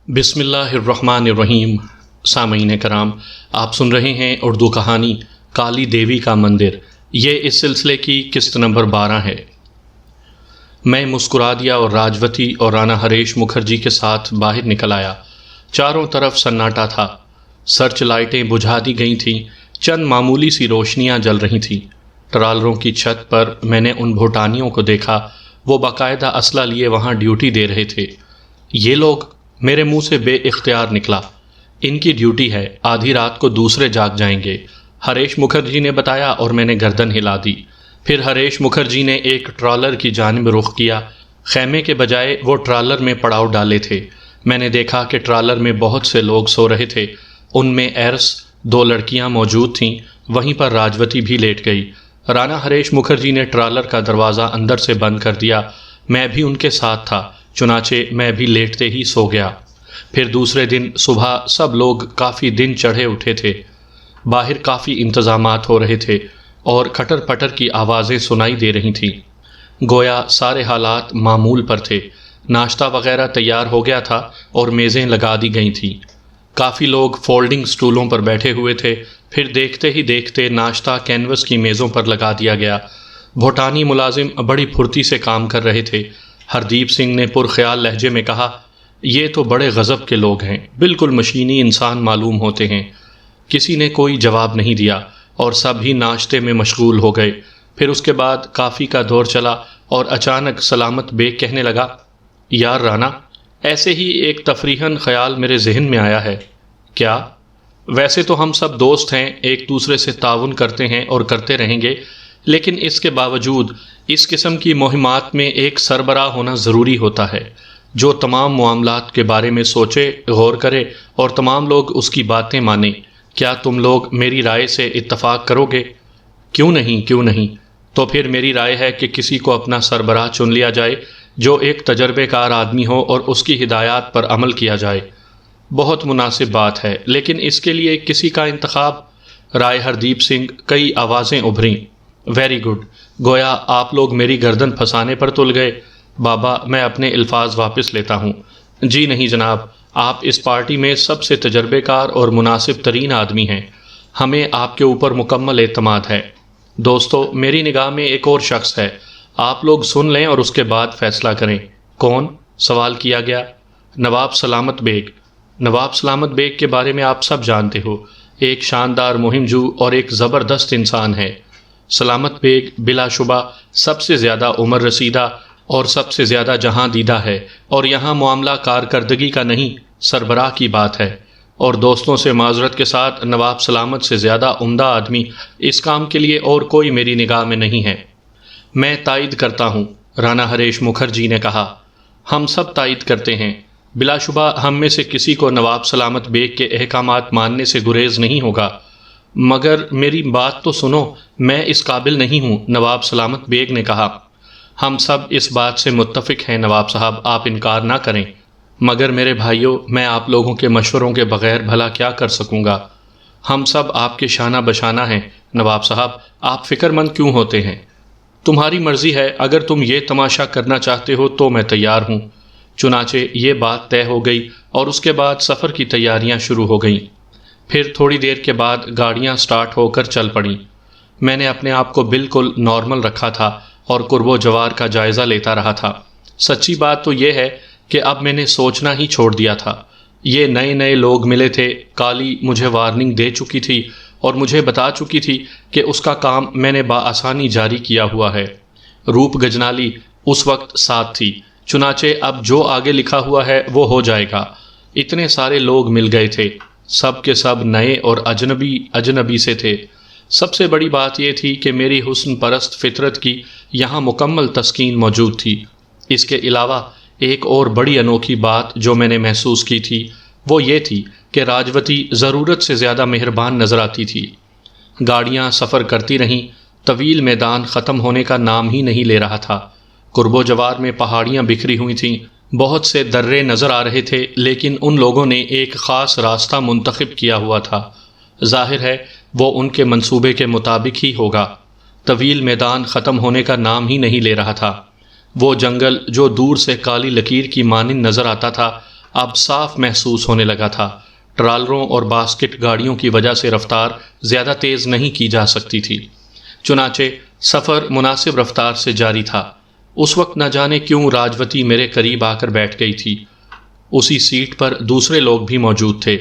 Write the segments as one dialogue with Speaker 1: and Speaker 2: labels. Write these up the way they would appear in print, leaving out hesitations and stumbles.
Speaker 1: بسم اللہ الرحمن الرحیم۔ سامعین کرام، آپ سن رہے ہیں اردو کہانی کالی دیوی کا مندر۔ یہ اس سلسلے کی قسط نمبر 12 ہے۔ میں مسکرا دیا اور راجوتی اور رانا ہریش مکھرجی کے ساتھ باہر نکل آیا۔ چاروں طرف سناٹا تھا، سرچ لائٹیں بجھا دی گئی تھیں، چند معمولی سی روشنیاں جل رہی تھیں۔ ٹرالروں کی چھت پر میں نے ان بھوٹانیوں کو دیکھا، وہ باقاعدہ اسلحہ لیے وہاں ڈیوٹی دے رہے تھے۔ یہ لوگ، میرے منہ سے بے اختیار نکلا، ان کی ڈیوٹی ہے، آدھی رات کو دوسرے جاگ جائیں گے، ہریش مکھرجی نے بتایا اور میں نے گردن ہلا دی۔ پھر ہریش مکھرجی نے ایک ٹرالر کی جانب رخ کیا۔ خیمے کے بجائے وہ ٹرالر میں پڑاؤ ڈالے تھے۔ میں نے دیکھا کہ ٹرالر میں بہت سے لوگ سو رہے تھے، ان میں ایرس 2 لڑکیاں موجود تھیں، وہیں پر راجوتی بھی لیٹ گئی۔ رانا ہریش مکھرجی نے ٹرالر کا دروازہ اندر سے بند کر دیا۔ میں بھی ان کے ساتھ تھا، چنانچہ میں بھی لیٹتے ہی سو گیا۔ پھر دوسرے دن صبح سب لوگ کافی دن چڑھے اٹھے تھے۔ باہر کافی انتظامات ہو رہے تھے اور کھٹر پٹر کی آوازیں سنائی دے رہی تھیں، گویا سارے حالات معمول پر تھے۔ ناشتہ وغیرہ تیار ہو گیا تھا اور میزیں لگا دی گئی تھیں۔ کافی لوگ فولڈنگ سٹولوں پر بیٹھے ہوئے تھے۔ پھر دیکھتے ہی دیکھتے ناشتہ کینوس کی میزوں پر لگا دیا گیا۔ بھوٹانی ملازم بڑی پھرتی سے کام کر رہے تھے۔ ہردیپ سنگھ نے پرخیال لہجے میں کہا، یہ تو بڑے غضب کے لوگ ہیں، بالکل مشینی انسان معلوم ہوتے ہیں۔ کسی نے کوئی جواب نہیں دیا اور سب ہی ناشتے میں مشغول ہو گئے۔ پھر اس کے بعد کافی کا دور چلا اور اچانک سلامت بیگ کہنے لگا، یار رانا، ایسے ہی ایک تفریحاً خیال میرے ذہن میں آیا ہے۔ کیا؟ ویسے تو ہم سب دوست ہیں، ایک دوسرے سے تعاون کرتے ہیں اور کرتے رہیں گے، لیکن اس کے باوجود اس قسم کی مہمات میں ایک سربراہ ہونا ضروری ہوتا ہے، جو تمام معاملات کے بارے میں سوچے، غور کرے اور تمام لوگ اس کی باتیں مانیں۔ کیا تم لوگ میری رائے سے اتفاق کرو گے؟ کیوں نہیں۔ تو پھر میری رائے ہے کہ کسی کو اپنا سربراہ چن لیا جائے جو ایک تجربے کار آدمی ہو اور اس کی ہدایات پر عمل کیا جائے۔ بہت مناسب بات ہے، لیکن اس کے لیے کسی کا انتخاب؟ رائے ہردیپ سنگھ، کئی آوازیں ابھریں۔ ویری گڈ، گویا آپ لوگ میری گردن پھنسانے پر تل گئے۔ بابا، میں اپنے الفاظ واپس لیتا ہوں۔ جی نہیں جناب، آپ اس پارٹی میں سب سے تجربے کار اور مناسب ترین آدمی ہیں، ہمیں آپ کے اوپر مکمل اعتماد ہے۔ دوستو، میری نگاہ میں ایک اور شخص ہے، آپ لوگ سن لیں اور اس کے بعد فیصلہ کریں۔ کون؟ سوال کیا گیا۔ نواب سلامت بیگ۔ نواب سلامت بیگ کے بارے میں آپ سب جانتے ہو، ایک شاندار مہم جو اور ایک زبردست انسان ہے۔ سلامت بیگ بلا شبہ سب سے زیادہ عمر رسیدہ اور سب سے زیادہ جہاں دیدہ ہے، اور یہاں معاملہ کارکردگی کا نہیں، سربراہ کی بات ہے۔ اور دوستوں سے معذرت کے ساتھ، نواب سلامت سے زیادہ عمدہ آدمی اس کام کے لیے اور کوئی میری نگاہ میں نہیں ہے۔ میں تائید کرتا ہوں، رانا ہریش مکھرجی نے کہا۔ ہم سب تائید کرتے ہیں۔ بلا شبہ ہم میں سے کسی کو نواب سلامت بیگ کے احکامات ماننے سے گریز نہیں ہوگا، مگر میری بات تو سنو، میں اس قابل نہیں ہوں، نواب سلامت بیگ نے کہا۔ ہم سب اس بات سے متفق ہیں نواب صاحب، آپ انکار نہ کریں، مگر میرے بھائیوں، میں آپ لوگوں کے مشوروں کے بغیر بھلا کیا کر سکوں گا؟ ہم سب آپ کے شانہ بشانہ ہیں نواب صاحب، آپ فکر مند کیوں ہوتے ہیں؟ تمہاری مرضی ہے، اگر تم یہ تماشا کرنا چاہتے ہو تو میں تیار ہوں۔ چنانچہ یہ بات طے ہو گئی اور اس کے بعد سفر کی تیاریاں شروع ہو گئیں۔ پھر تھوڑی دیر کے بعد گاڑیاں سٹارٹ ہو کر چل پڑیں۔ میں نے اپنے آپ کو بالکل نارمل رکھا تھا اور قرب و جوار کا جائزہ لیتا رہا تھا۔ سچی بات تو یہ ہے کہ اب میں نے سوچنا ہی چھوڑ دیا تھا۔ یہ نئے لوگ ملے تھے، کالی مجھے وارننگ دے چکی تھی اور مجھے بتا چکی تھی کہ اس کا کام میں نے بآسانی جاری کیا ہوا ہے۔ روپ گجنالی اس وقت ساتھ تھی، چنانچہ اب جو آگے لکھا ہوا ہے وہ ہو جائے گا۔ اتنے سارے لوگ مل گئے تھے، سب کے سب نئے اور اجنبی سے تھے۔ سب سے بڑی بات یہ تھی کہ میری حسن پرست فطرت کی یہاں مکمل تسکین موجود تھی۔ اس کے علاوہ ایک اور بڑی انوکھی بات جو میں نے محسوس کی تھی، وہ یہ تھی کہ راجوتی ضرورت سے زیادہ مہربان نظر آتی تھی۔ گاڑیاں سفر کرتی رہیں، طویل میدان ختم ہونے کا نام ہی نہیں لے رہا تھا۔ قرب و جوار میں پہاڑیاں بکھری ہوئی تھیں، بہت سے درے نظر آ رہے تھے، لیکن ان لوگوں نے ایک خاص راستہ منتخب کیا ہوا تھا۔ ظاہر ہے وہ ان کے منصوبے کے مطابق ہی ہوگا۔ طویل میدان ختم ہونے کا نام ہی نہیں لے رہا تھا۔ وہ جنگل جو دور سے کالی لکیر کی مانند نظر آتا تھا، اب صاف محسوس ہونے لگا تھا۔ ٹرالروں اور باسکٹ گاڑیوں کی وجہ سے رفتار زیادہ تیز نہیں کی جا سکتی تھی، چنانچہ سفر مناسب رفتار سے جاری تھا۔ اس وقت نہ جانے کیوں راجوتی میرے قریب آ کر بیٹھ گئی تھی۔ اسی سیٹ پر دوسرے لوگ بھی موجود تھے۔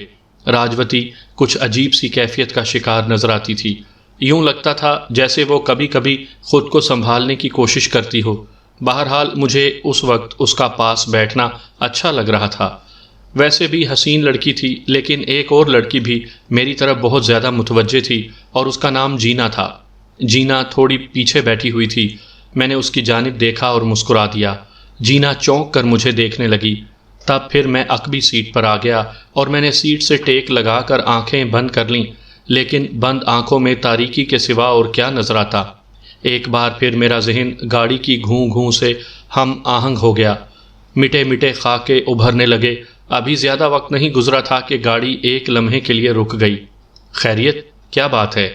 Speaker 1: راجوتی کچھ عجیب سی کیفیت کا شکار نظر آتی تھی۔ یوں لگتا تھا جیسے وہ کبھی کبھی خود کو سنبھالنے کی کوشش کرتی ہو۔ بہرحال مجھے اس وقت اس کا پاس بیٹھنا اچھا لگ رہا تھا۔ ویسے بھی حسین لڑکی تھی، لیکن ایک اور لڑکی بھی میری طرف بہت زیادہ متوجہ تھی اور اس کا نام جینا تھا۔ جینا تھوڑی پیچھے بیٹھی ہوئی تھی۔ میں نے اس کی جانب دیکھا اور مسکرا دیا۔ جینا چونک کر مجھے دیکھنے لگی۔ تب پھر میں عقبی سیٹ پر آ گیا اور میں نے سیٹ سے ٹیک لگا کر آنکھیں بند کر لیں، لیکن بند آنکھوں میں تاریکی کے سوا اور کیا نظر آتا۔ ایک بار پھر میرا ذہن گاڑی کی گھوں گھوں سے ہم آہنگ ہو گیا۔ مٹے مٹے خاکے ابھرنے لگے۔ ابھی زیادہ وقت نہیں گزرا تھا کہ گاڑی ایک لمحے کے لیے رک گئی۔ خیریت، کیا بات ہے؟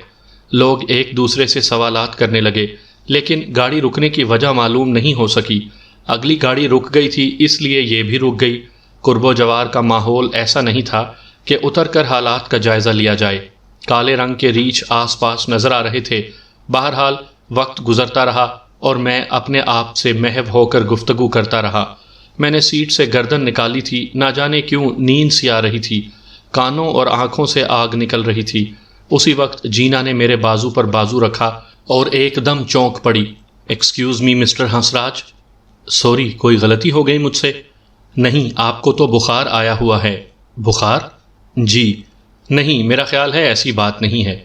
Speaker 1: لوگ ایک دوسرے سے سوالات کرنے لگے، لیکن گاڑی رکنے کی وجہ معلوم نہیں ہو سکی۔ اگلی گاڑی رک گئی تھی، اس لیے یہ بھی رک گئی۔ قرب و جوار کا ماحول ایسا نہیں تھا کہ اتر کر حالات کا جائزہ لیا جائے۔ کالے رنگ کے ریچھ آس پاس نظر آ رہے تھے۔ بہرحال وقت گزرتا رہا اور میں اپنے آپ سے محو ہو کر گفتگو کرتا رہا۔ میں نے سیٹ سے گردن نکالی تھی، نہ جانے کیوں نیند سی آ رہی تھی، کانوں اور آنکھوں سے آگ نکل رہی تھی۔ اسی وقت جینا نے میرے بازو پر بازو رکھا اور ایک دم چونک پڑی۔ ایکسکیوز می مسٹر ہنسراج، سوری، کوئی غلطی ہو گئی مجھ سے؟ نہیں، آپ کو تو بخار آیا ہوا ہے۔ بخار؟ جی نہیں، میرا خیال ہے ایسی بات نہیں ہے۔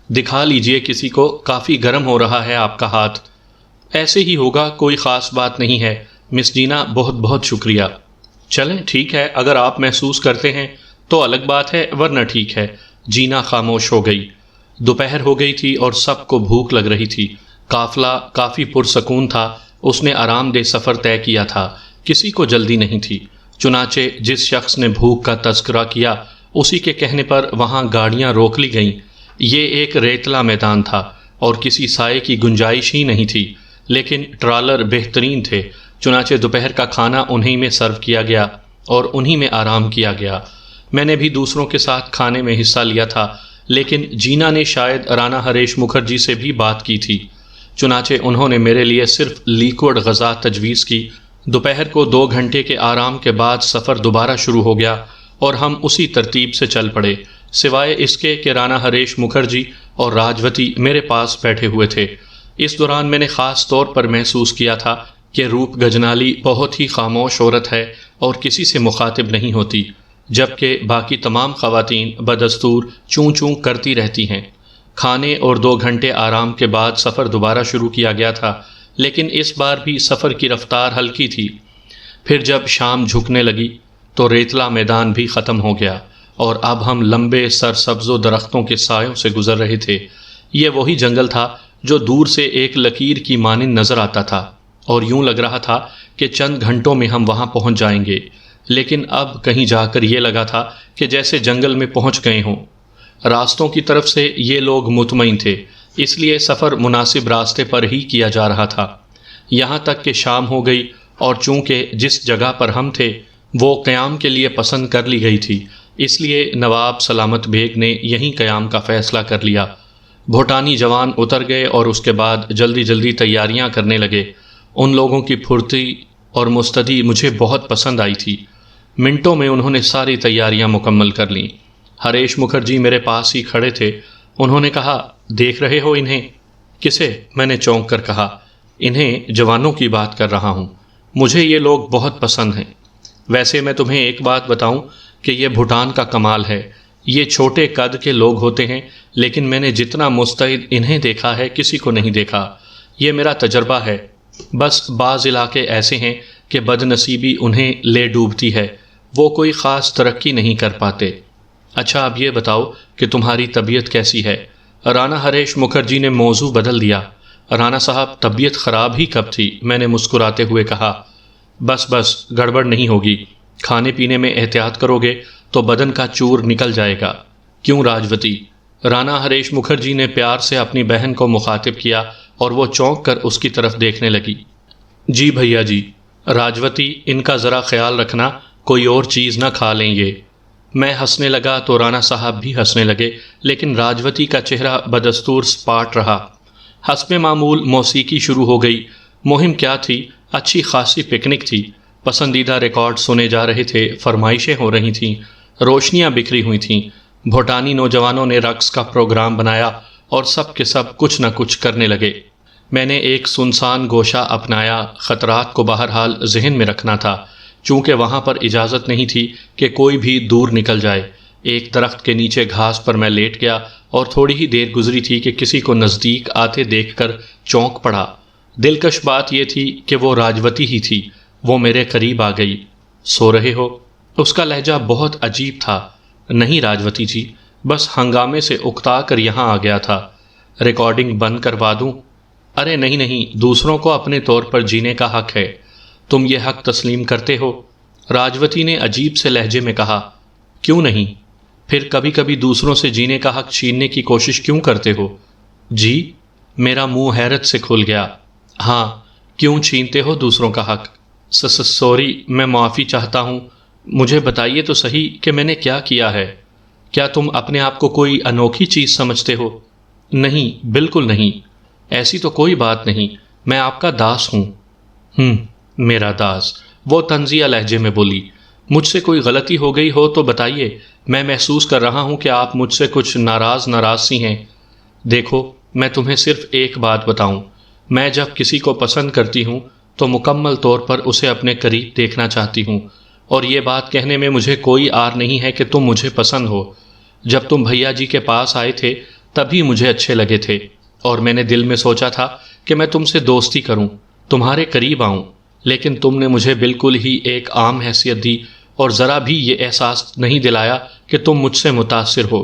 Speaker 1: دکھا لیجئے کسی کو، کافی گرم ہو رہا ہے آپ کا ہاتھ۔ ایسے ہی ہوگا، کوئی خاص بات نہیں ہے مس جینا، بہت بہت شکریہ۔ چلیں ٹھیک ہے، اگر آپ محسوس کرتے ہیں تو الگ بات ہے، ورنہ ٹھیک ہے۔ جینا خاموش ہو گئی۔ دوپہر ہو گئی تھی اور سب کو بھوک لگ رہی تھی۔ قافلہ کافی پرسکون تھا۔ اس نے آرام دہ سفر طے کیا تھا، کسی کو جلدی نہیں تھی۔ چنانچہ جس شخص نے بھوک کا تذکرہ کیا، اسی کے کہنے پر وہاں گاڑیاں روک لی گئیں۔ یہ ایک ریتلا میدان تھا اور کسی سائے کی گنجائش ہی نہیں تھی، لیکن ٹرالر بہترین تھے۔ چنانچہ دوپہر کا کھانا انہی میں سرو کیا گیا اور انہی میں آرام کیا گیا۔ میں نے بھی دوسروں کے ساتھ کھانے میں حصہ لیا تھا، لیکن جینا نے شاید رانا ہریش مکھرجی سے بھی بات کی تھی، چنانچہ انہوں نے میرے لیے صرف لیکوڈ غذا تجویز کی۔ دوپہر کو 2 گھنٹے کے آرام کے بعد سفر دوبارہ شروع ہو گیا اور ہم اسی ترتیب سے چل پڑے، سوائے اس کے کہ رانا ہریش مکھرجی اور راجوتی میرے پاس بیٹھے ہوئے تھے۔ اس دوران میں نے خاص طور پر محسوس کیا تھا کہ روپ گجنالی بہت ہی خاموش عورت ہے اور کسی سے مخاطب نہیں ہوتی، جبکہ باقی تمام خواتین بدستور چوں چوں کرتی رہتی ہیں۔ کھانے اور 2 گھنٹے آرام کے بعد سفر دوبارہ شروع کیا گیا تھا، لیکن اس بار بھی سفر کی رفتار ہلکی تھی۔ پھر جب شام جھکنے لگی تو ریتلا میدان بھی ختم ہو گیا اور اب ہم لمبے سرسبز و درختوں کے سایوں سے گزر رہے تھے۔ یہ وہی جنگل تھا جو دور سے ایک لکیر کی مانند نظر آتا تھا اور یوں لگ رہا تھا کہ چند گھنٹوں میں ہم وہاں پہنچ جائیں گے، لیکن اب کہیں جا کر یہ لگا تھا کہ جیسے جنگل میں پہنچ گئے ہوں۔ راستوں کی طرف سے یہ لوگ مطمئن تھے، اس لیے سفر مناسب راستے پر ہی کیا جا رہا تھا، یہاں تک کہ شام ہو گئی اور چونکہ جس جگہ پر ہم تھے وہ قیام کے لیے پسند کر لی گئی تھی، اس لیے نواب سلامت بیگ نے یہیں قیام کا فیصلہ کر لیا۔ بھوٹانی جوان اتر گئے اور اس کے بعد جلدی جلدی تیاریاں کرنے لگے۔ ان لوگوں کی پھرتی اور مستعدی مجھے بہت پسند آئی تھی۔ منٹوں میں انہوں نے ساری تیاریاں مکمل کر لیں۔ ہریش مکھرجی میرے پاس ہی کھڑے تھے۔ انہوں نے کہا، دیکھ رہے ہو انہیں؟ کسے؟ میں نے چونک کر کہا، انہیں، جوانوں کی بات کر رہا ہوں۔ مجھے یہ لوگ بہت پسند ہیں۔ ویسے میں تمہیں ایک بات بتاؤں کہ یہ بھوٹان کا کمال ہے۔ یہ چھوٹے قد کے لوگ ہوتے ہیں، لیکن میں نے جتنا مستعد انہیں دیکھا ہے کسی کو نہیں دیکھا۔ یہ میرا تجربہ ہے۔ بس بعض علاقے ایسے ہیں کہ بد نصیبی انہیں لے ڈوبتی ہے، وہ کوئی خاص ترقی نہیں کر پاتے۔ اچھا اب یہ بتاؤ کہ تمہاری طبیعت کیسی ہے؟ رانا ہریش مکھرجی نے موضوع بدل دیا۔ رانا صاحب، طبیعت خراب ہی کب تھی؟ میں نے مسکراتے ہوئے کہا۔ بس گڑبڑ نہیں ہوگی، کھانے پینے میں احتیاط کرو گے تو بدن کا چور نکل جائے گا۔ کیوں راجوتی؟ رانا ہریش مکھرجی نے پیار سے اپنی بہن کو مخاطب کیا اور وہ چونک کر اس کی طرف دیکھنے لگی۔ جی بھیا جی۔ راجوتی، ان کا ذرا خیال رکھنا، کوئی اور چیز نہ کھا لیں یہ۔ میں ہنسنے لگا تو رانا صاحب بھی ہنسنے لگے، لیکن راجوتی کا چہرہ بدستور سپاٹ رہا۔ حسب معمول موسیقی شروع ہو گئی۔ مہم کیا تھی؟ اچھی خاصی پکنک تھی۔ پسندیدہ ریکارڈ سنے جا رہے تھے، فرمائشیں ہو رہی تھیں، روشنیاں بکھری ہوئی تھیں۔ بھوٹانی نوجوانوں نے رقص کا پروگرام بنایا اور سب کے سب کچھ نہ کچھ کرنے لگے۔ میں نے ایک سنسان گوشہ اپنایا، خطرات کو بہرحال ذہن میں رکھنا تھا، چونکہ وہاں پر اجازت نہیں تھی کہ کوئی بھی دور نکل جائے۔ ایک درخت کے نیچے گھاس پر میں لیٹ گیا اور تھوڑی ہی دیر گزری تھی کہ کسی کو نزدیک آتے دیکھ کر چونک پڑا۔ دلکش بات یہ تھی کہ وہ راجوتی ہی تھی۔ وہ میرے قریب آ گئی۔ سو رہے ہو؟ اس کا لہجہ بہت عجیب تھا۔ نہیں راجوتی جی، بس ہنگامے سے اکتا کر یہاں آ گیا تھا۔ ریکارڈنگ بند کروا دوں؟ ارے نہیں نہیں، دوسروں کو اپنے طور پر جینے کا حق ہے۔ تم یہ حق تسلیم کرتے ہو؟ راجوتی نے عجیب سے لہجے میں کہا۔ کیوں نہیں؟ پھر کبھی کبھی دوسروں سے جینے کا حق چھیننے کی کوشش کیوں کرتے ہو؟ جی؟ میرا منہ حیرت سے کھل گیا۔ ہاں، کیوں چھینتے ہو دوسروں کا حق؟ سوری، میں معافی چاہتا ہوں۔ مجھے بتائیے تو صحیح کہ میں نے کیا کیا ہے۔ کیا تم اپنے آپ کو کوئی انوکھی چیز سمجھتے ہو؟ نہیں، بالکل نہیں، ایسی تو کوئی بات نہیں، میں آپ کا داس ہوں۔ میرا داس، وہ طنزیہ لہجے میں بولی۔ مجھ سے کوئی غلطی ہو گئی ہو تو بتائیے، میں محسوس کر رہا ہوں کہ آپ مجھ سے کچھ ناراض سی ہیں۔ دیکھو، میں تمہیں صرف ایک بات بتاؤں، میں جب کسی کو پسند کرتی ہوں تو مکمل طور پر اسے اپنے قریب دیکھنا چاہتی ہوں، اور یہ بات کہنے میں مجھے کوئی عار نہیں ہے کہ تم مجھے پسند ہو۔ جب تم بھیا جی کے پاس آئے تھے تبھی مجھے اچھے لگے تھے، اور میں نے دل میں سوچا تھا کہ میں تم سے دوستی کروں، تمہارے قریب آؤں، لیکن تم نے مجھے بالکل ہی ایک عام حیثیت دی اور ذرا بھی یہ احساس نہیں دلایا کہ تم مجھ سے متاثر ہو۔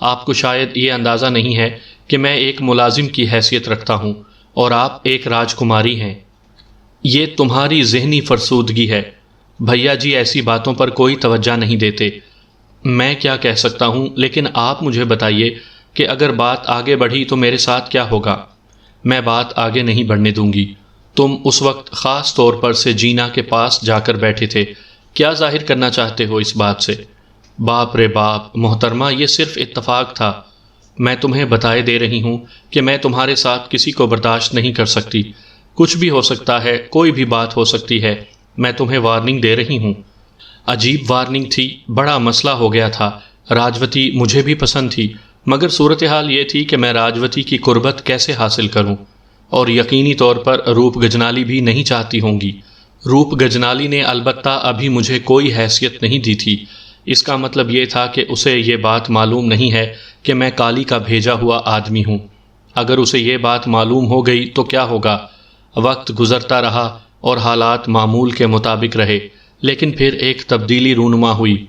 Speaker 1: آپ کو شاید یہ اندازہ نہیں ہے کہ میں ایک ملازم کی حیثیت رکھتا ہوں اور آپ ایک راجکماری ہیں۔ یہ تمہاری ذہنی فرسودگی ہے۔ بھیا جی ایسی باتوں پر کوئی توجہ نہیں دیتے۔ میں کیا کہہ سکتا ہوں، لیکن آپ مجھے بتائیے کہ اگر بات آگے بڑھی تو میرے ساتھ کیا ہوگا؟ میں بات آگے نہیں بڑھنے دوں گی۔ تم اس وقت خاص طور پر سے جینا کے پاس جا کر بیٹھے تھے، کیا ظاہر کرنا چاہتے ہو اس بات سے؟ باپ رے باپ محترمہ، یہ صرف اتفاق تھا۔ میں تمہیں بتائے دے رہی ہوں کہ میں تمہارے ساتھ کسی کو برداشت نہیں کر سکتی۔ کچھ بھی ہو سکتا ہے، کوئی بھی بات ہو سکتی ہے، میں تمہیں وارننگ دے رہی ہوں۔ عجیب وارننگ تھی، بڑا مسئلہ ہو گیا تھا۔ راجوتی مجھے بھی پسند تھی، مگر صورتحال یہ تھی کہ میں راجوتی کی قربت کیسے حاصل کروں، اور یقینی طور پر روپ گجنالی بھی نہیں چاہتی ہوں گی۔ روپ گجنالی نے البتہ ابھی مجھے کوئی حیثیت نہیں دی تھی۔ اس کا مطلب یہ تھا کہ اسے یہ بات معلوم نہیں ہے کہ میں کالی کا بھیجا ہوا آدمی ہوں۔ اگر اسے یہ بات معلوم ہو گئی تو کیا ہوگا؟ وقت گزرتا رہا اور حالات معمول کے مطابق رہے، لیکن پھر ایک تبدیلی رونما ہوئی۔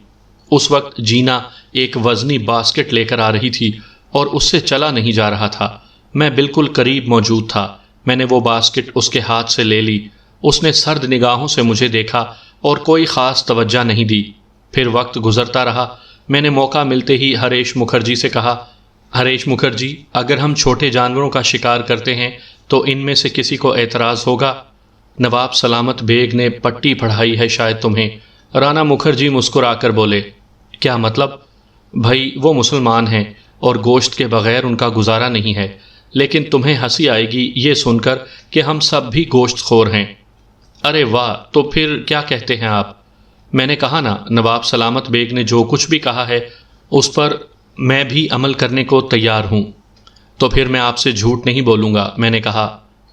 Speaker 1: اس وقت جینا ایک وزنی باسکٹ لے کر آ رہی تھی اور اس سے چلا نہیں جا رہا تھا۔ میں بالکل قریب موجود تھا۔ میں نے وہ باسکٹ اس کے ہاتھ سے لے لی۔ اس نے سرد نگاہوں سے مجھے دیکھا اور کوئی خاص توجہ نہیں دی۔ پھر وقت گزرتا رہا۔ میں نے موقع ملتے ہی ہریش مکھرجی سے کہا، ہریش مکھرجی، اگر ہم چھوٹے جانوروں کا شکار کرتے ہیں تو ان میں سے کسی کو اعتراض ہوگا؟ نواب سلامت بیگ نے پٹی پڑھائی ہے شاید تمہیں۔ رانا مکھرجی مسکرا کر بولے، کیا مطلب؟ بھائی وہ مسلمان ہیں اور گوشت کے بغیر ان کا گزارا نہیں ہے، لیکن تمہیں ہنسی آئے گی یہ سن کر کہ ہم سب بھی گوشت خور ہیں۔ ارے واہ، تو پھر کیا کہتے ہیں آپ؟ میں نے کہا نا، نواب سلامت بیگ نے جو کچھ بھی کہا ہے اس پر میں بھی عمل کرنے کو تیار ہوں۔ تو پھر میں آپ سے جھوٹ نہیں بولوں گا، میں نے کہا۔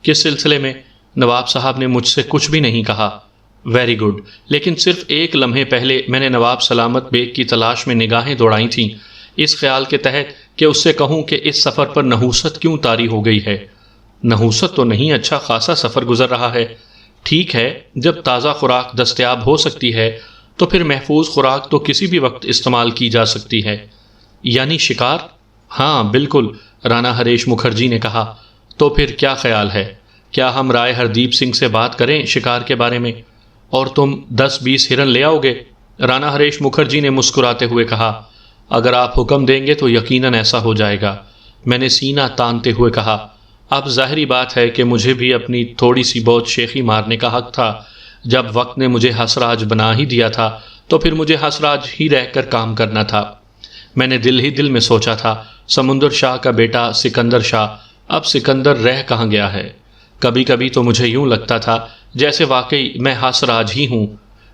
Speaker 1: کس سلسلے میں؟ نواب صاحب نے مجھ سے کچھ بھی نہیں کہا۔ ویری گڈ، لیکن صرف ایک لمحے پہلے میں نے نواب سلامت بیگ کی تلاش میں نگاہیں دوڑائی تھیں، اس خیال کے تحت کہ اس سے کہوں کہ اس سفر پر نحوست کیوں طاری ہو گئی ہے۔ نحوست تو نہیں، اچھا خاصا سفر گزر رہا ہے۔ ٹھیک ہے، جب تازہ خوراک دستیاب ہو سکتی ہے تو پھر محفوظ خوراک تو کسی بھی وقت استعمال کی جا سکتی ہے۔ یعنی شکار؟ ہاں بالکل، رانا ہریش مکھرجی نے کہا۔ تو پھر کیا خیال ہے؟ کیا ہم رائے ہردیپ سنگھ سے بات کریں شکار کے بارے میں؟ اور تم 10-20 ہرن لے آؤ گے؟ رانا ہریش مکھرجی نے مسکراتے ہوئے کہا، اگر آپ حکم دیں گے تو یقیناً ایسا ہو جائے گا، میں نے سینہ تانتے ہوئے کہا۔ اب ظاہری بات ہے کہ مجھے بھی اپنی تھوڑی سی بہت شیخی مارنے کا حق تھا۔ جب وقت نے مجھے ہسراج بنا ہی دیا تھا تو پھر مجھے ہسراج ہی رہ کر کام کرنا تھا۔ میں نے دل ہی دل میں سوچا تھا، سمندر شاہ کا بیٹا سکندر شاہ، اب سکندر رہ کہاں گیا ہے؟ کبھی کبھی تو مجھے یوں لگتا تھا جیسے واقعی میں ہسراج ہی ہوں۔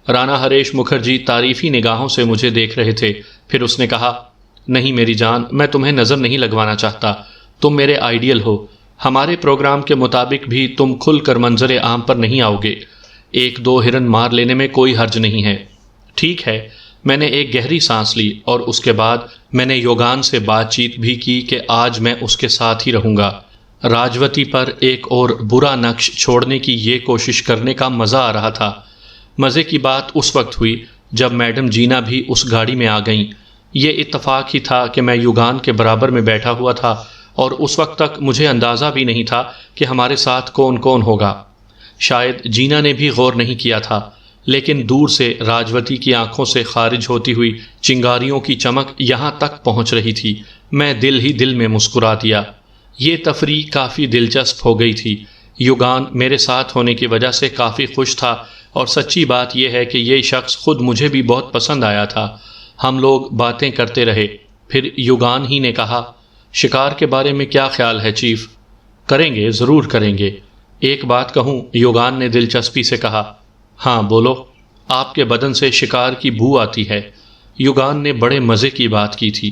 Speaker 1: رانا ہریش مکھرجی تعریفی نگاہوں سے مجھے دیکھ رہے تھے، پھر اس نے کہا، نہیں میری جان، میں تمہیں نظر نہیں لگوانا چاہتا، تم میرے آئیڈیل ہو، ہمارے پروگرام کے مطابق بھی تم کھل کر منظر عام پر نہیں آؤ گے، ایک دو ہرن مار لینے میں کوئی حرج نہیں ہے۔ ٹھیک ہے، میں نے ایک گہری سانس لی اور اس کے بعد میں نے یوگان سے بات چیت بھی کی کہ آج میں اس کے ساتھ ہی رہوں گا۔ راجوتی پر ایک اور برا نقش چھوڑنے کی یہ کوشش کرنے کا مزہ آ رہا تھا۔ مزے کی بات اس وقت ہوئی جب میڈم جینا بھی اس گاڑی میں آ گئیں۔ یہ اتفاق ہی تھا کہ میں یوگان کے برابر میں بیٹھا ہوا تھا اور اس وقت تک مجھے اندازہ بھی نہیں تھا کہ ہمارے ساتھ کون کون ہوگا۔ شاید جینا نے بھی غور نہیں کیا تھا، لیکن دور سے راجوتی کی آنکھوں سے خارج ہوتی ہوئی چنگاریوں کی چمک یہاں تک پہنچ رہی تھی۔ میں دل ہی دل میں مسکرا دیا۔ یہ تفریح کافی دلچسپ ہو گئی تھی۔ یوگان میرے ساتھ ہونے کی وجہ سے کافی خوش تھا، اور سچی بات یہ ہے کہ یہ شخص خود مجھے بھی بہت پسند آیا تھا۔ ہم لوگ باتیں کرتے رہے، پھر یوگان ہی نے کہا، شکار کے بارے میں کیا خیال ہے چیف؟ کریں گے، ضرور کریں گے۔ ایک بات کہوں؟ یوگان نے دلچسپی سے کہا۔ ہاں بولو۔ آپ کے بدن سے شکار کی بو آتی ہے۔ یوگان نے بڑے مزے کی بات کی تھی۔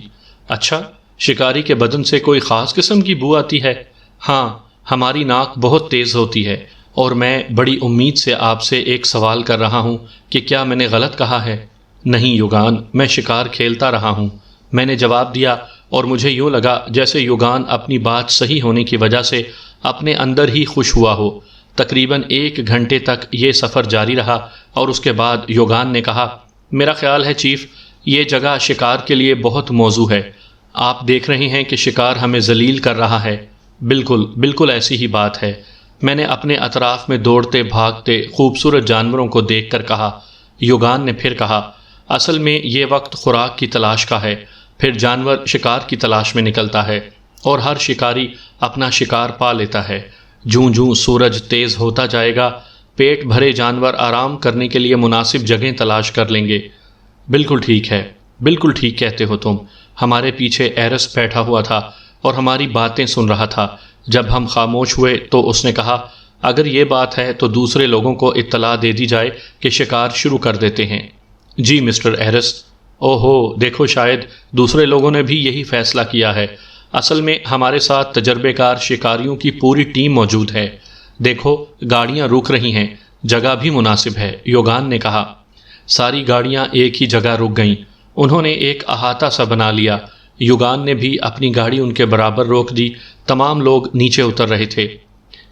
Speaker 1: اچھا، شکاری کے بدن سے کوئی خاص قسم کی بو آتی ہے؟ ہاں، ہماری ناک بہت تیز ہوتی ہے، اور میں بڑی امید سے آپ سے ایک سوال کر رہا ہوں کہ کیا میں نے غلط کہا ہے؟ نہیں یوگان، میں شکار کھیلتا رہا ہوں، میں نے جواب دیا، اور مجھے یوں لگا جیسے یوگان اپنی بات صحیح ہونے کی وجہ سے اپنے اندر ہی خوش ہوا ہو۔ تقریباً 1 گھنٹے تک یہ سفر جاری رہا، اور اس کے بعد یوگان نے کہا، میرا خیال ہے چیف، یہ جگہ شکار کے لیے بہت موزوں ہے۔ آپ دیکھ رہے ہیں کہ شکار ہمیں ذلیل کر رہا ہے۔ بالکل بالکل ایسی ہی بات ہے۔ میں نے اپنے اطراف میں دوڑتے بھاگتے خوبصورت جانوروں کو دیکھ کر کہا۔ یوگان نے پھر کہا، اصل میں یہ وقت خوراک کی تلاش کا ہے، پھر جانور شکار کی تلاش میں نکلتا ہے، اور ہر شکاری اپنا شکار پا لیتا ہے۔ جوں جوں سورج تیز ہوتا جائے گا، پیٹ بھرے جانور آرام کرنے کے لیے مناسب جگہیں تلاش کر لیں گے۔ بالکل ٹھیک ہے، بالکل ٹھیک کہتے ہو تم۔ ہمارے پیچھے ایرس بیٹھا ہوا تھا اور ہماری باتیں سن رہا تھا۔ جب ہم خاموش ہوئے تو اس نے کہا، اگر یہ بات ہے تو دوسرے لوگوں کو اطلاع دے دی جائے کہ شکار شروع کر دیتے ہیں۔ جی مسٹر ایرس۔ اوہو، دیکھو شاید دوسرے لوگوں نے بھی یہی فیصلہ کیا ہے۔ اصل میں ہمارے ساتھ تجربے کار شکاریوں کی پوری ٹیم موجود ہے۔ دیکھو گاڑیاں رک رہی ہیں، جگہ بھی مناسب ہے، یوگان نے کہا۔ ساری گاڑیاں ایک ہی جگہ رک گئیں۔ انہوں نے ایک احاطہ سا بنا لیا۔ یوگان نے بھی اپنی گاڑی ان کے برابر روک دی۔ تمام لوگ نیچے اتر رہے تھے۔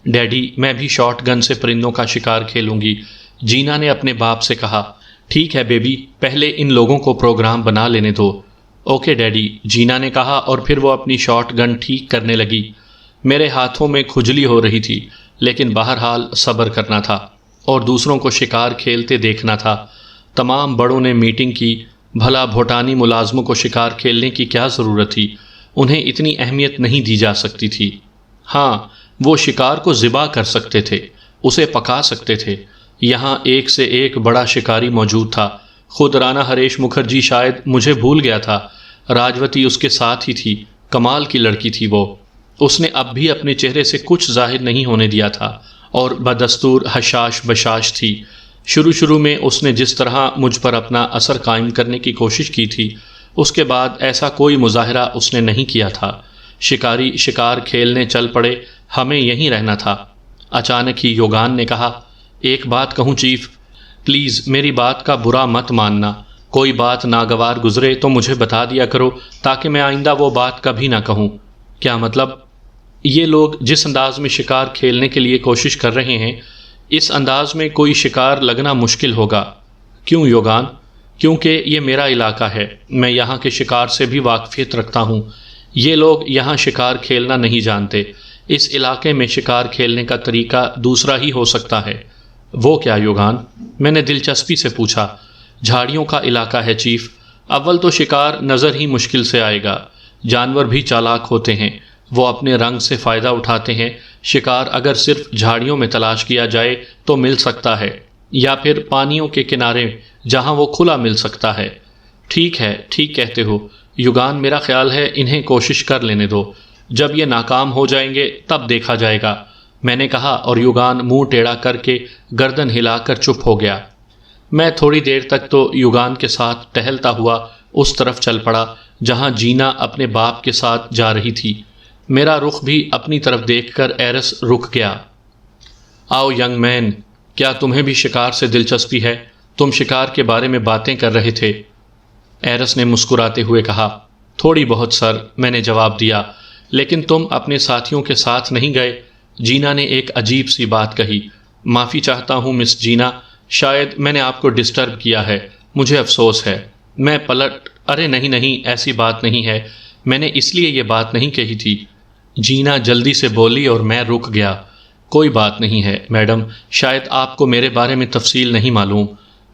Speaker 1: ڈیڈی، میں بھی شاٹ گن سے پرندوں کا شکار کھیلوں گی، جینا نے اپنے باپ سے کہا۔ ٹھیک ہے بیبی، پہلے ان لوگوں کو پروگرام بنا لینے دو۔ اوکے ڈیڈی، جینا نے کہا، اور پھر وہ اپنی شاٹ گن ٹھیک کرنے لگی۔ میرے ہاتھوں میں کھجلی ہو رہی تھی، لیکن بہرحال صبر کرنا تھا اور دوسروں کو شکار کھیلتے دیکھنا تھا۔ تمام بڑوں نے میٹنگ کی۔ بھلا بھوٹانی ملازموں کو شکار کھیلنے کی کیا ضرورت تھی؟ انہیں اتنی اہمیت نہیں دی جا سکتی تھی۔ ہاں، وہ شکار کو ذبح کر سکتے تھے، اسے پکا سکتے تھے۔ یہاں ایک سے ایک بڑا شکاری موجود تھا۔ خود رانا ہریش مکھرجی شاید مجھے بھول گیا تھا۔ راجوتی اس کے ساتھ ہی تھی۔ کمال کی لڑکی تھی وہ۔ اس نے اب بھی اپنے چہرے سے کچھ ظاہر نہیں ہونے دیا تھا، اور بدستور حشاش بشاش تھی۔ شروع میں اس نے جس طرح مجھ پر اپنا اثر قائم کرنے کی کوشش کی تھی، اس کے بعد ایسا کوئی مظاہرہ اس نے نہیں کیا تھا۔ شکاری شکار کھیلنے چل پڑے، ہمیں یہیں رہنا تھا۔ اچانک ہی یوگان نے کہا، ایک بات کہوں چیف؟ پلیز میری بات کا برا مت ماننا۔ کوئی بات ناگوار گزرے تو مجھے بتا دیا کرو، تاکہ میں آئندہ وہ بات کبھی نہ کہوں۔ کیا مطلب؟ یہ لوگ جس انداز میں شکار کھیلنے کے لیے کوشش کر رہے ہیں، اس انداز میں کوئی شکار لگنا مشکل ہوگا۔ کیوں یوگان؟ کیونکہ یہ میرا علاقہ ہے، میں یہاں کے شکار سے بھی واقفیت رکھتا ہوں۔ یہ لوگ یہاں شکار کھیلنا نہیں جانتے۔ اس علاقے میں شکار کھیلنے کا طریقہ دوسرا ہی ہو سکتا ہے۔ وہ کیا یوگان؟ میں نے دلچسپی سے پوچھا۔ جھاڑیوں کا علاقہ ہے چیف۔ اول تو شکار نظر ہی مشکل سے آئے گا۔ جانور بھی چالاک ہوتے ہیں، وہ اپنے رنگ سے فائدہ اٹھاتے ہیں۔ شکار اگر صرف جھاڑیوں میں تلاش کیا جائے تو مل سکتا ہے، یا پھر پانیوں کے کنارے جہاں وہ کھلا مل سکتا ہے؟ ٹھیک ہے، ٹھیک کہتے ہو یوگان، میرا خیال ہے انہیں کوشش کر لینے دو، جب یہ ناکام ہو جائیں گے تب دیکھا جائے گا، میں نے کہا، اور یوگان منہ ٹیڑھا کر کے گردن ہلا کر چپ ہو گیا۔ میں تھوڑی دیر تک تو یوگان کے ساتھ ٹہلتا ہوا اس طرف چل پڑا جہاں جینا اپنے باپ کے ساتھ جا رہی تھی۔ میرا رخ بھی اپنی طرف دیکھ کر ایرس رک گیا۔ آؤ ینگ مین، کیا تمہیں بھی شکار سے دلچسپی ہے؟ تم شکار کے بارے میں باتیں کر رہے تھے۔ ایرس نے مسکراتے ہوئے کہا، تھوڑی بہت سر، میں نے جواب دیا، لیکن تم اپنے ساتھیوں کے ساتھ نہیں گئے؟ جینا نے ایک عجیب سی بات کہی۔ معافی چاہتا ہوں مس جینا، شاید میں نے آپ کو ڈسٹرب کیا ہے، مجھے افسوس ہے۔ میں پلٹ، ارے نہیں نہیں، ایسی بات نہیں ہے، میں نے اس لیے یہ بات نہیں کہی تھی۔ جینا جلدی سے بولی اور میں رک گیا۔ کوئی بات نہیں ہے میڈم، شاید آپ کو میرے بارے میں تفصیل نہیں معلوم۔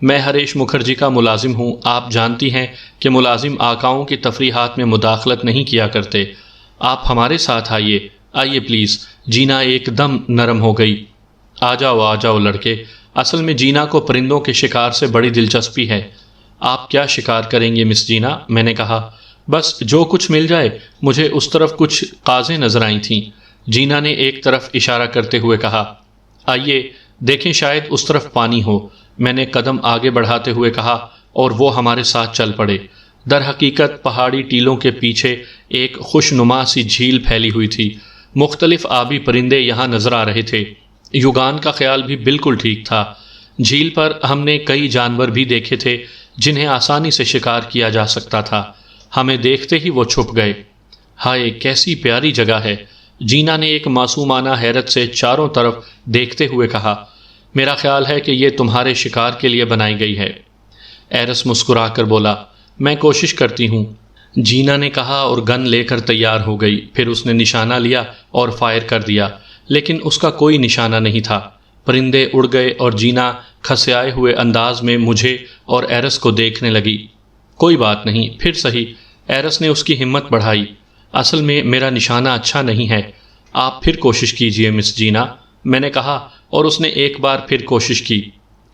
Speaker 1: میں ہریش مکھرجی کا ملازم ہوں، آپ جانتی ہیں کہ ملازم آقاؤں کی تفریحات میں مداخلت نہیں کیا کرتے۔ آپ ہمارے ساتھ آئیے، آئیے پلیز۔ جینا ایک دم نرم ہو گئی۔ آ جاؤ لڑکے، اصل میں جینا کو پرندوں کے شکار سے بڑی دلچسپی ہے۔ آپ کیا شکار کریں گے مس جینا؟ میں نے کہا، بس جو کچھ مل جائے۔ مجھے اس طرف کچھ قازیں نظر آئی تھیں۔ جینا نے ایک طرف اشارہ کرتے ہوئے کہا، آئیے دیکھیں، شاید اس طرف پانی ہو۔ میں نے قدم آگے بڑھاتے ہوئے کہا اور وہ ہمارے ساتھ چل پڑے۔ در حقیقت پہاڑی ٹیلوں کے پیچھے ایک خوش نما سی جھیل پھیلی ہوئی تھی۔ مختلف آبی پرندے یہاں نظر آ رہے تھے۔ یوگان کا خیال بھی بالکل ٹھیک تھا۔ جھیل پر ہم نے کئی جانور بھی دیکھے تھے جنہیں آسانی سے شکار کیا جا سکتا تھا۔ ہمیں دیکھتے ہی وہ چھپ گئے۔ ہائے کیسی پیاری جگہ ہے، جینا نے ایک معصومانہ حیرت سے چاروں طرف دیکھتے ہوئے کہا۔ میرا خیال ہے کہ یہ تمہارے شکار کے لیے بنائی گئی ہے۔ ایرس مسکرا کر بولا، میں کوشش کرتی ہوں۔ جینا نے کہا اور گن لے کر تیار ہو گئی۔ پھر اس نے نشانہ لیا اور فائر کر دیا، لیکن اس کا کوئی نشانہ نہیں تھا۔ پرندے اڑ گئے اور جینا کھسیائے ہوئے انداز میں مجھے اور ایرس کو دیکھنے لگی۔ کوئی بات نہیں، پھر صحیح۔ ایرس نے اس کی ہمت بڑھائی۔ اصل میں میرا نشانہ اچھا نہیں ہے، آپ پھر کوشش کیجئے مس جینا، میں نے کہا، اور اس نے ایک بار پھر کوشش کی،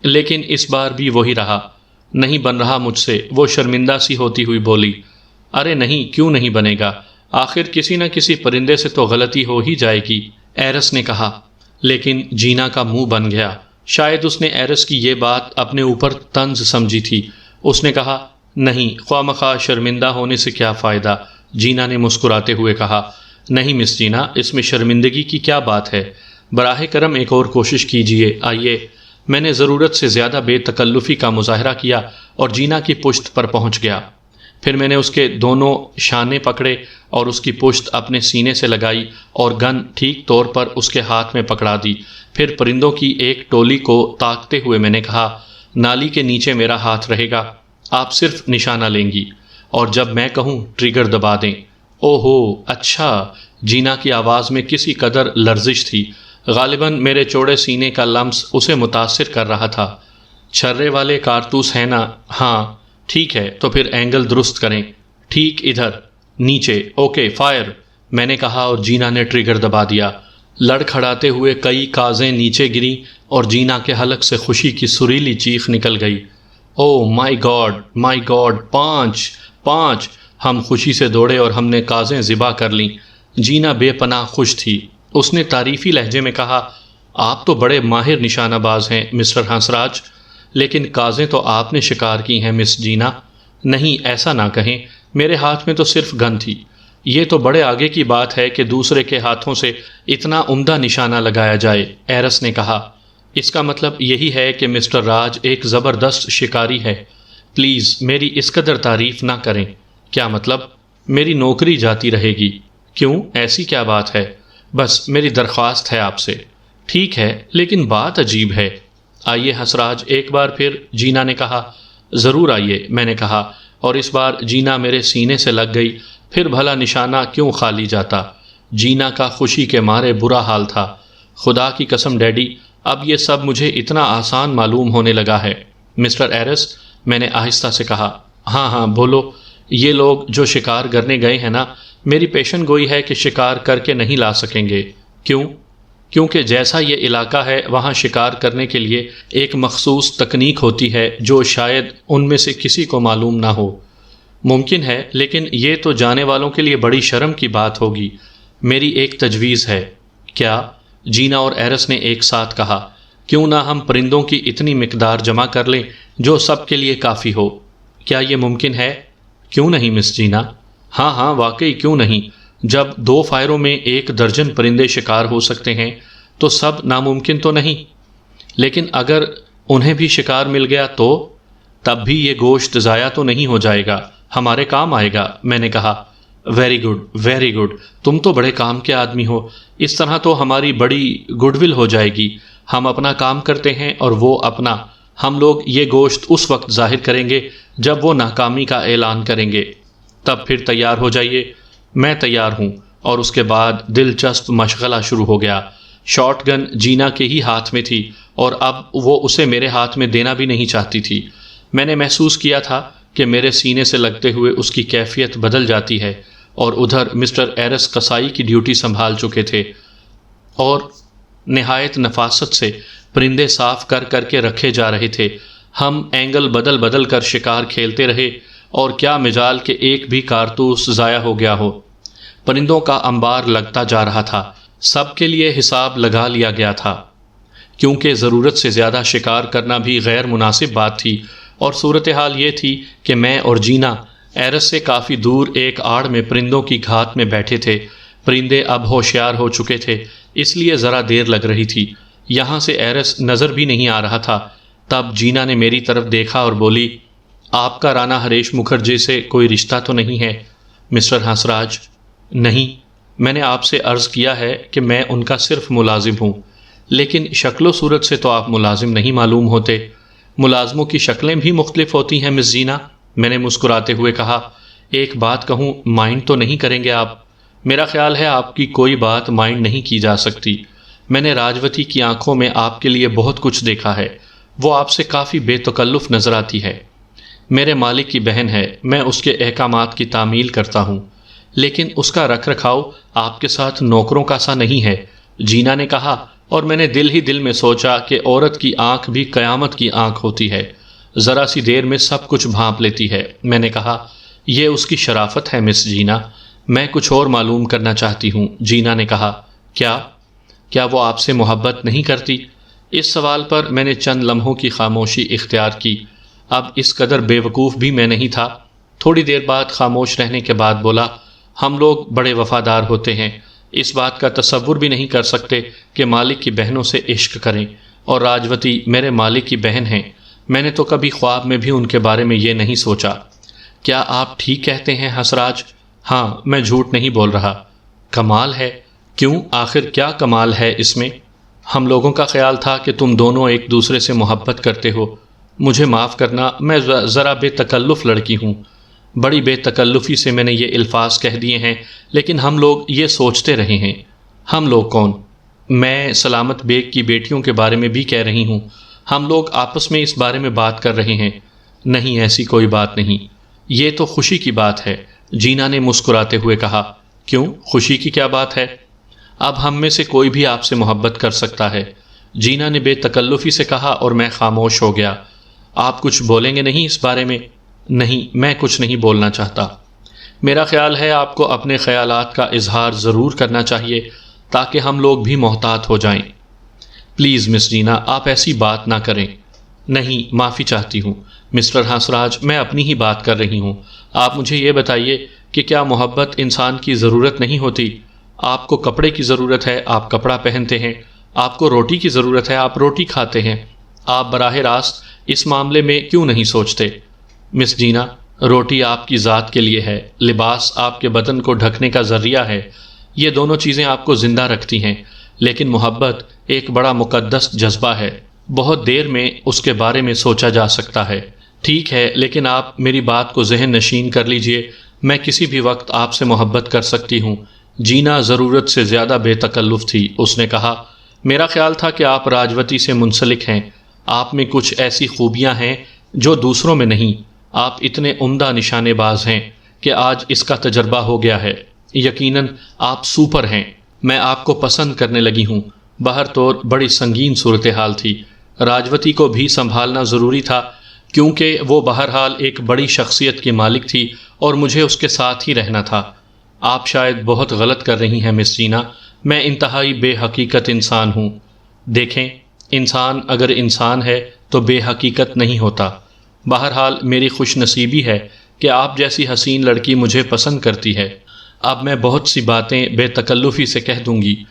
Speaker 1: لیکن اس بار بھی وہی رہا۔ نہیں بن رہا مجھ سے، وہ شرمندہ سی ہوتی ہوئی بولی۔ ارے نہیں، کیوں نہیں بنے گا؟ آخر کسی نہ کسی پرندے سے تو غلطی ہو ہی جائے گی، ایرس نے کہا۔ لیکن جینا کا منہ بن گیا۔ شاید اس نے ایرس کی یہ بات اپنے اوپر طنز سمجھی تھی۔ اس نے کہا، نہیں، خواہ مخواہ شرمندہ ہونے سے کیا فائدہ؟ جینا نے مسکراتے ہوئے کہا، نہیں مس جینا، اس میں شرمندگی کی کیا بات ہے؟ براہ کرم ایک اور کوشش کیجئے، آئیے۔ میں نے ضرورت سے زیادہ بے تکلفی کا مظاہرہ کیا اور جینا کی پشت پر پہنچ گیا۔ پھر میں نے اس کے دونوں شانے پکڑے اور اس کی پشت اپنے سینے سے لگائی اور گن ٹھیک طور پر اس کے ہاتھ میں پکڑا دی۔ پھر پرندوں کی ایک ٹولی کو تاکتے ہوئے میں نے کہا، نالی کے نیچے میرا ہاتھ رہے گا، آپ صرف نشانہ لیں گی، اور جب میں کہوں ٹریگر دبا دیں۔ او ہو، اچھا۔ جینا کی آواز میں کسی قدر لرزش تھی۔ غالباً میرے چوڑے سینے کا لمس اسے متاثر کر رہا تھا۔ چھرے والے کارتوس ہیں نا؟ ہاں، ٹھیک ہے، تو پھر اینگل درست کریں۔ ٹھیک ادھر، نیچے، اوکے، فائر، میں نے کہا اور جینا نے ٹریگر دبا دیا۔ لڑکھڑاتے ہوئے کئی کازیں نیچے گریں اور جینا کے حلق سے خوشی کی سریلی چیخ نکل گئی۔ او مائی گاڈ، 5! ہم خوشی سے دوڑے اور ہم نے کازیں ذبح کر لیں۔ جینا بے پناہ خوش تھی۔ اس نے تعریفی لہجے میں کہا، آپ تو بڑے ماہر نشانہ باز ہیں مسٹر ہنسراج، لیکن کازیں تو آپ نے شکار کی ہیں مس جینا۔ نہیں، ایسا نہ کہیں، میرے ہاتھ میں تو صرف گن تھی۔ یہ تو بڑے آگے کی بات ہے کہ دوسرے کے ہاتھوں سے اتنا عمدہ نشانہ لگایا جائے، ایرس نے کہا۔ اس کا مطلب یہی ہے کہ مسٹر راج ایک زبردست شکاری ہے۔ پلیز میری اس قدر تعریف نہ کریں۔ کیا مطلب؟ میری نوکری جاتی رہے گی۔ کیوں، ایسی کیا بات ہے؟ بس میری درخواست ہے آپ سے۔ ٹھیک ہے، لیکن بات عجیب ہے۔ آئیے ہنسراج، ایک بار پھر، جینا نے کہا۔ ضرور آئیے، میں نے کہا، اور اس بار جینا میرے سینے سے لگ گئی۔ پھر بھلا نشانہ کیوں خالی جاتا؟ جینا کا خوشی کے مارے برا حال تھا۔ خدا کی قسم ڈیڈی، اب یہ سب مجھے اتنا آسان معلوم ہونے لگا ہے۔ مسٹر ایرس، میں نے آہستہ سے کہا۔ ہاں بولو۔ یہ لوگ جو شکار کرنے گئے ہیں نا، میری پیشن گوئی ہے کہ شکار کر کے نہیں لا سکیں گے۔ کیوں؟ کیونکہ جیسا یہ علاقہ ہے وہاں شکار کرنے کے لیے ایک مخصوص تکنیک ہوتی ہے جو شاید ان میں سے کسی کو معلوم نہ ہو۔ ممکن ہے، لیکن یہ تو جانے والوں کے لیے بڑی شرم کی بات ہوگی۔ میری ایک تجویز ہے۔ کیا؟ جینا اور ایرس نے ایک ساتھ کہا۔ کیوں نہ ہم پرندوں کی اتنی مقدار جمع کر لیں جو سب کے لیے کافی ہو۔ کیا یہ ممکن ہے؟ کیوں نہیں مس جینا؟ ہاں واقعی کیوں نہیں۔ جب 2 فائروں میں 1 درجن پرندے شکار ہو سکتے ہیں تو سب ناممکن تو نہیں۔ لیکن اگر انہیں بھی شکار مل گیا تو تب بھی یہ گوشت ضائع تو نہیں ہو جائے گا، ہمارے کام آئے گا، میں نے کہا۔ ویری گڈ، ویری گڈ، تم تو بڑے کام کے آدمی ہو۔ اس طرح تو ہماری بڑی گڈ ول ہو جائے گی۔ ہم اپنا کام کرتے ہیں اور وہ اپنا۔ ہم لوگ یہ گوشت اس وقت ظاہر کریں گے جب وہ ناکامی کا اعلان کریں گے۔ تب پھر تیار ہو جائیے۔ میں تیار ہوں۔ اور اس کے بعد دلچسپ مشغلہ شروع ہو گیا۔ شاٹ گن جینا کے ہی ہاتھ میں تھی اور اب وہ اسے میرے ہاتھ میں دینا بھی نہیں چاہتی تھی۔ میں نے محسوس کیا تھا کہ میرے سینے سے لگتے ہوئے اس کی کیفیت بدل جاتی ہے، اور ادھر مسٹر ایرس قصائی کی ڈیوٹی سنبھال چکے تھے اور نہایت نفاست سے پرندے صاف کر کر کے رکھے جا رہے تھے۔ ہم اینگل بدل بدل کر شکار کھیلتے رہے، اور کیا مجال کہ ایک بھی کارتوس ضائع ہو گیا ہو۔ پرندوں کا انبار لگتا جا رہا تھا۔ سب کے لیے حساب لگا لیا گیا تھا، کیونکہ ضرورت سے زیادہ شکار کرنا بھی غیر مناسب بات تھی، اور صورتحال یہ تھی کہ میں اور جینا ایرس سے کافی دور ایک آڑ میں پرندوں کی گھات میں بیٹھے تھے۔ پرندے اب ہوشیار ہو چکے تھے، اس لیے ذرا دیر لگ رہی تھی۔ یہاں سے ایرس نظر بھی نہیں آ رہا تھا۔ تب جینا نے میری طرف دیکھا اور بولی، آپ کا رانا ہریش مکھرجی سے کوئی رشتہ تو نہیں ہے مسٹر ہنسراج؟ نہیں، میں نے آپ سے عرض کیا ہے کہ میں ان کا صرف ملازم ہوں۔ لیکن شکل و صورت سے تو آپ ملازم نہیں معلوم ہوتے۔ ملازموں کی شکلیں بھی مختلف ہوتی ہیں مس جینا، میں نے مسکراتے ہوئے کہا۔ ایک بات کہوں، مائنڈ تو نہیں کریں گے آپ؟ میرا خیال ہے آپ کی کوئی بات مائنڈ نہیں کی جا سکتی۔ میں نے راجوتی کی آنکھوں میں آپ کے لیے بہت کچھ دیکھا ہے۔ وہ آپ سے کافی بے تکلف نظر آتی ہے۔ میرے مالک کی بہن ہے، میں اس کے احکامات کی تعمیل کرتا ہوں، لیکن اس کا رکھ رکھاؤ آپ کے ساتھ نوکروں کا سا نہیں ہے، جینا نے کہا، اور میں نے دل ہی دل میں سوچا کہ عورت کی آنکھ بھی قیامت کی آنکھ ہوتی ہے، ذرا سی دیر میں سب کچھ بھانپ لیتی ہے۔ میں نے کہا، یہ اس کی شرافت ہے مس جینا۔ میں کچھ اور معلوم کرنا چاہتی ہوں، جینا نے کہا۔ کیا وہ آپ سے محبت نہیں کرتی؟ اس سوال پر میں نے چند لمحوں کی خاموشی اختیار کی۔ اب اس قدر بے وقوف بھی میں نہیں تھا۔ تھوڑی دیر بعد خاموش رہنے کے بعد بولا، ہم لوگ بڑے وفادار ہوتے ہیں، اس بات کا تصور بھی نہیں کر سکتے کہ مالک کی بہنوں سے عشق کریں، اور راجوتی میرے مالک کی بہن ہیں۔ میں نے تو کبھی خواب میں بھی ان کے بارے میں یہ نہیں سوچا۔ کیا آپ ٹھیک کہتے ہیں ہنسراج؟ ہاں، میں جھوٹ نہیں بول رہا۔ کمال ہے۔ کیوں؟ آخر کیا کمال ہے اس میں؟ ہم لوگوں کا خیال تھا کہ تم دونوں ایک دوسرے سے محبت کرتے ہو۔ مجھے معاف کرنا، میں ذرا بے تکلف لڑکی ہوں۔ بڑی بے تکلفی سے میں نے یہ الفاظ کہہ دیے ہیں، لیکن ہم لوگ یہ سوچتے رہے ہیں۔ ہم لوگ کون؟ میں سلامت بیگ کی بیٹیوں کے بارے میں بھی کہہ رہی ہوں۔ ہم لوگ آپس میں اس بارے میں بات کر رہے ہیں۔ نہیں، ایسی کوئی بات نہیں۔ یہ تو خوشی کی بات ہے، جینا نے مسکراتے ہوئے کہا۔ کیوں؟ خوشی کی کیا بات ہے؟ اب ہم میں سے کوئی بھی آپ سے محبت کر سکتا ہے، جینا نے بے تکلفی سے کہا، اور میں خاموش ہو گیا۔ آپ کچھ بولیں گے نہیں اس بارے میں؟ نہیں، میں کچھ نہیں بولنا چاہتا۔ میرا خیال ہے آپ کو اپنے خیالات کا اظہار ضرور کرنا چاہیے تاکہ ہم لوگ بھی محتاط ہو جائیں۔ پلیز مس جینا، آپ ایسی بات نہ کریں۔ نہیں، معافی چاہتی ہوں مسٹر ہنسراج، میں اپنی ہی بات کر رہی ہوں۔ آپ مجھے یہ بتائیے کہ کیا محبت انسان کی ضرورت نہیں ہوتی؟ آپ کو کپڑے کی ضرورت ہے، آپ کپڑا پہنتے ہیں۔ آپ کو روٹی کی ضرورت ہے، آپ روٹی کھاتے ہیں۔ آپ براہ راست اس معاملے میں کیوں نہیں سوچتے؟ مس جینا، روٹی آپ کی ذات کے لیے ہے، لباس آپ کے بدن کو ڈھکنے کا ذریعہ ہے، یہ دونوں چیزیں آپ کو زندہ رکھتی ہیں، لیکن محبت ایک بڑا مقدس جذبہ ہے، بہت دیر میں اس کے بارے میں سوچا جا سکتا ہے۔ ٹھیک ہے، لیکن آپ میری بات کو ذہن نشین کر لیجئے، میں کسی بھی وقت آپ سے محبت کر سکتی ہوں۔ جینا ضرورت سے زیادہ بے تکلف تھی۔ اس نے کہا، میرا خیال تھا کہ آپ راجوتی سے منسلک ہیں، آپ میں کچھ ایسی خوبیاں ہیں جو دوسروں میں نہیں۔ آپ اتنے عمدہ نشانے باز ہیں کہ آج اس کا تجربہ ہو گیا ہے۔ یقیناً آپ سپر ہیں، میں آپ کو پسند کرنے لگی ہوں۔ بہر طور بڑی سنگین صورتحال تھی۔ راجوتی کو بھی سنبھالنا ضروری تھا کیونکہ وہ بہرحال ایک بڑی شخصیت کی مالک تھی اور مجھے اس کے ساتھ ہی رہنا تھا۔ آپ شاید بہت غلط کر رہی ہیں مس جینا، میں انتہائی بے حقیقت انسان ہوں۔ دیکھیں، انسان اگر انسان ہے تو بے حقیقت نہیں ہوتا۔ بہرحال میری خوش نصیبی ہے کہ آپ جیسی حسین لڑکی مجھے پسند کرتی ہے۔ اب میں بہت سی باتیں بے تکلفی سے کہہ دوں گی،